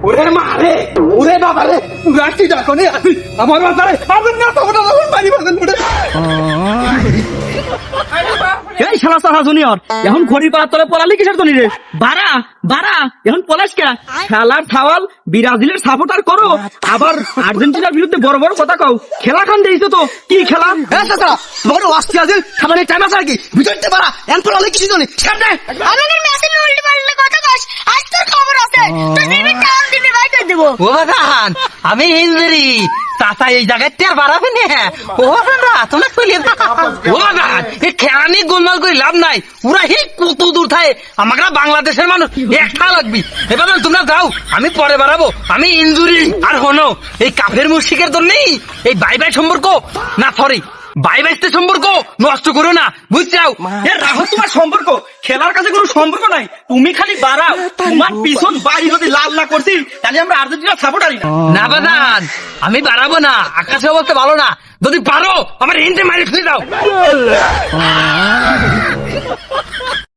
ওরে মারে ওরে বাবা রে রাখছি দেখো নি আমার মাথায় আমার না তো ওটা মারি বাঁধেন ওটা এই শালা সাহা জুনিয়র এখন ঘড়ি পাড়ার তলে পলালি কিসের জন্য রে? বাড়া বাড়া এখন পলাশ কে? খেলার ছাওয়াল ব্রাজিলের সাপোর্টার করো, আবার আর্জেন্টিনার বিরুদ্ধে বড় বড় কথা কও। খেলা খান দিয়েছো তো কি খেলা? বড় আসছে আছে সামনে টাইম আছে নাকি বুঝতে পারা এন পড়ালে কিছু জানি সামনে আমাদের মেসি উল্টো পাল্টা কথা কস, আজ তোর খবর আছে, তোর বিবি টান দিবি ভাই করে দেবো। ও বাগান আমি ইঞ্জুরি চাচা এই জায়গায় টের বাড়াবে না। ও বাবা তোমরা কইলে ও বাগান এই খেলা নিয়ে গোলমাল করে লাভ নাই। পুরা হি কত দূর থাকে আমাকে বাংলাদেশের মানুষ একটা লাগবি। এবার তোমরা যাও আমি পরে বাড়াবো। আমি ইঞ্জুরি আর হনো এই কাফের মুশরিকের জন্যই এই বাই বাই সম্পর্ক না সরি বাই বাইতে সম্পর্ক নষ্ট করো না বুঝছাও? এ রাখো তোমার সম্পর্ক, খেলার কাছে কোনো সম্পর্ক নাই। তুমি খালি বাড়াও, তোমার পিছন বাড়ি যদি লাল না করছি তাহলে আমরা আর্জেন্টিনার সাপোর্টারই না। না বাদান আমি বাড়াবো না, আকাশের অবস্থা ভালো না। যদি পারো আমার হিন্দি মারি ফেলে দাও।